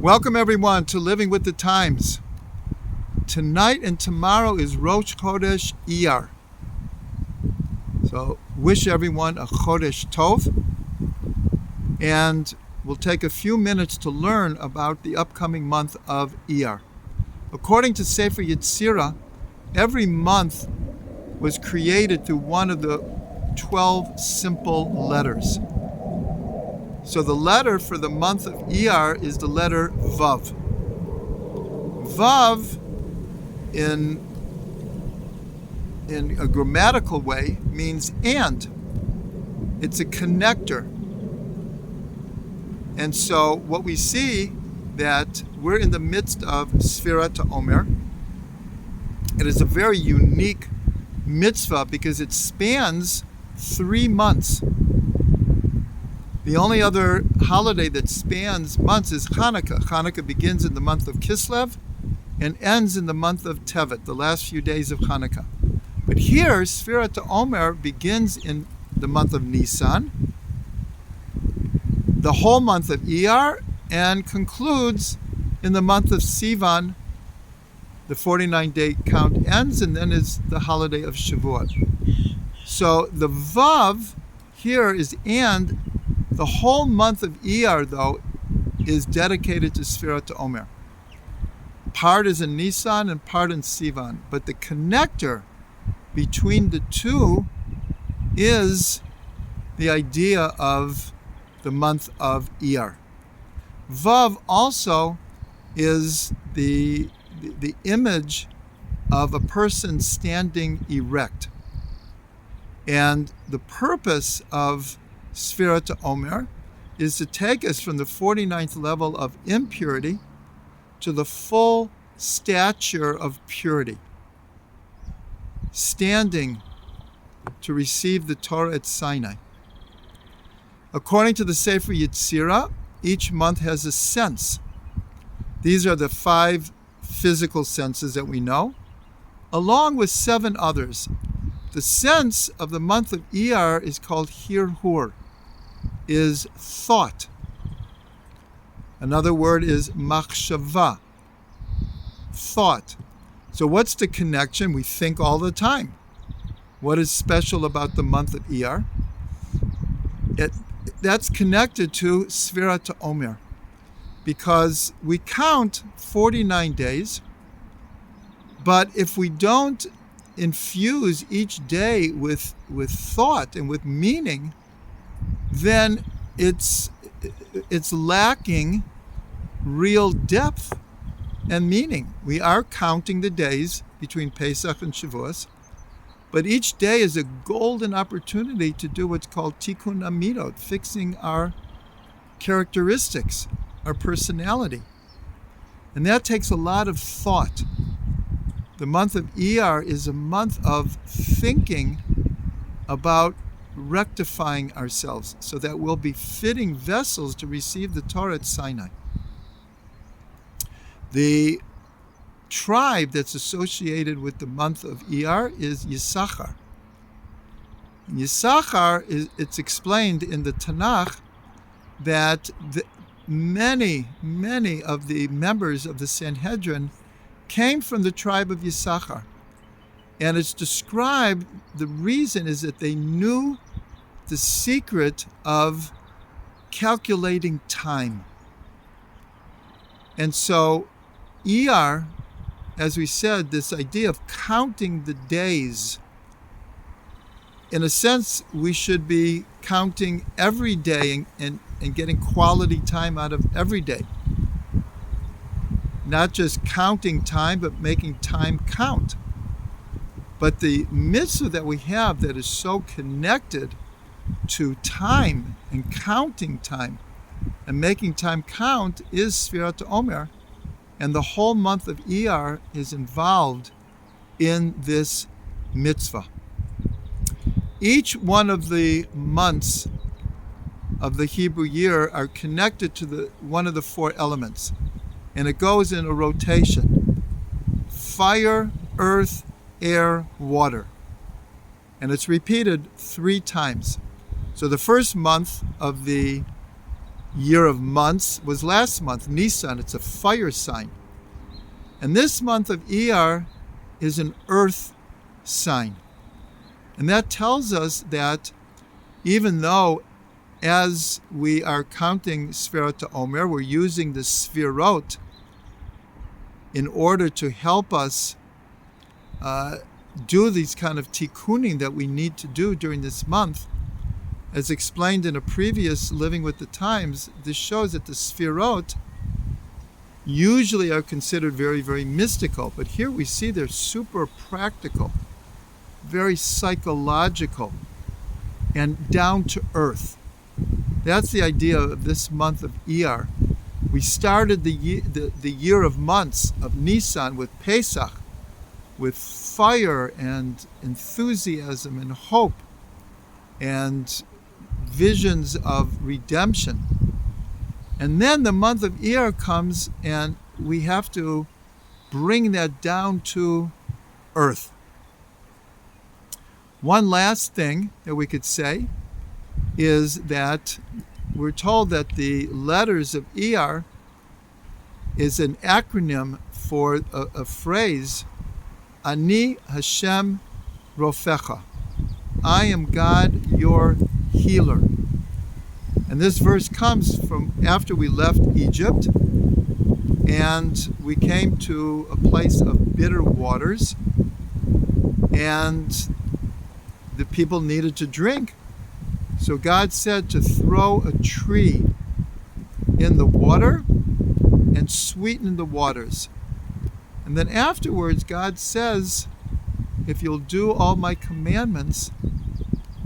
Welcome everyone to Living with the Times. Tonight and tomorrow is Rosh Chodesh Iyar. So wish everyone a Chodesh Tov, and we'll take a few minutes to learn about the upcoming month of Iyar. According to Sefer Yetzirah, every month was created through one of the 12 simple letters. So the letter for the month of Iyar is the letter Vav. Vav, in a grammatical way, means and. It's a connector. And so what we see that we're in the midst of Sfirat Omer. It is a very unique mitzvah because it spans 3 months. The only other holiday that spans months is Hanukkah. Hanukkah begins in the month of Kislev and ends in the month of Tevet, the last few days of Hanukkah. But here, Sfirat Omer begins in the month of Nisan, the whole month of Iyar, and concludes in the month of Sivan. The 49-day count ends, and then is the holiday of Shavuot. So the Vav here is and. The whole month of Iyar, though, is dedicated to Sfirat Omer. Part is in Nisan and part in Sivan. But the connector between the two is the idea of the month of Iyar. Vav also is the image of a person standing erect. And the purpose of Sfirat Omer is to take us from the 49th level of impurity to the full stature of purity, standing to receive the Torah at Sinai. According to the Sefer Yetzirah, each month has a sense. These are the 5 physical senses that we know, along with 7 others. The sense of the month of Iyar is called hirhur, is thought. Another word is machshava, thought. So what's the connection? We think all the time. What is special about the month of Iyar? That's connected to Sfirat Omer, because we count 49 days, but if we don't infuse each day with thought and with meaning, then it's lacking real depth and meaning. We are counting the days between Pesach and Shavuos, but each day is a golden opportunity to do what's called tikkun amidot, fixing our characteristics, our personality. And that takes a lot of thought. The month of Iyar is a month of thinking about rectifying ourselves so that we'll be fitting vessels to receive the Torah at Sinai. The tribe that's associated with the month of Iyar is Yisachar. Yisachar, it's explained in the Tanakh that many of the members of the Sanhedrin came from the tribe of Yisachar. And it's described, the reason is that they knew the secret of calculating time. And so Iyar, as we said, this idea of counting the days, in a sense, we should be counting every day and getting quality time out of every day. Not just counting time, but making time count. But the mitzvah that we have that is so connected to time and counting time and making time count is Sfirat Omer. And the whole month of Iyar is involved in this mitzvah. Each one of the months of the Hebrew year are connected to one of the 4 elements. And it goes in a rotation: fire, earth, air, water. And it's repeated 3 times. So the first month of the year of months was last month, Nisan. It's a fire sign. And this month of Iyar is an earth sign. And that tells us that even though as we are counting Sfirat Omer, we're using the Sfirot in order to help us do these kind of tikkuning that we need to do during this month. As explained in a previous Living with the Times, this shows that the Sfirot usually are considered very, very mystical. But here we see they're super practical, very psychological, and down to earth. That's the idea of this month of Iyar. We started the year of months of Nisan with Pesach, with fire and enthusiasm and hope and visions of redemption. And then the month of Iyar comes and we have to bring that down to earth. One last thing that we could say is that we're told that the letters of Iyar is an acronym for a phrase, Ani Hashem Rofecha. I am God, your healer. And this verse comes from after we left Egypt and we came to a place of bitter waters and the people needed to drink. So God said to throw a tree in the water and sweeten the waters. And then afterwards, God says, if you'll do all my commandments,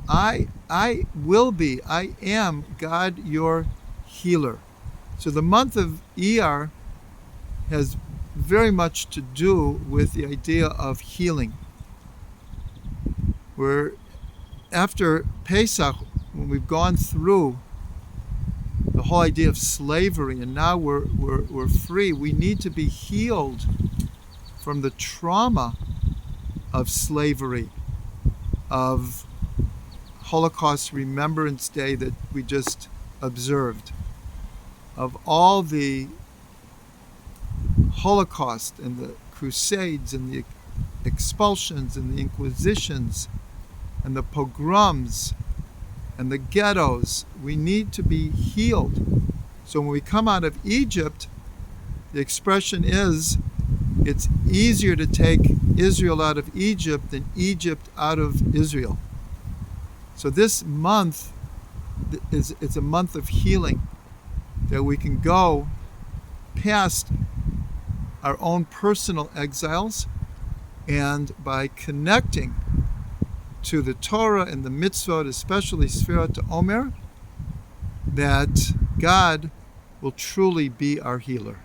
I am God, your healer. So the month of Iyar has very much to do with the idea of healing. Where after Pesach, when we've gone through the whole idea of slavery and now we're free, we need to be healed from the trauma of slavery, of Holocaust Remembrance Day that we just observed, of all the Holocaust and the Crusades and the expulsions and the Inquisitions and the pogroms and the ghettos. We need to be healed. So when we come out of Egypt, the expression is, it's easier to take Israel out of Egypt than Egypt out of Israel. So this month is a month of healing, that we can go past our own personal exiles, and by connecting to the Torah and the mitzvot, especially Sfirat Omer, that God will truly be our healer.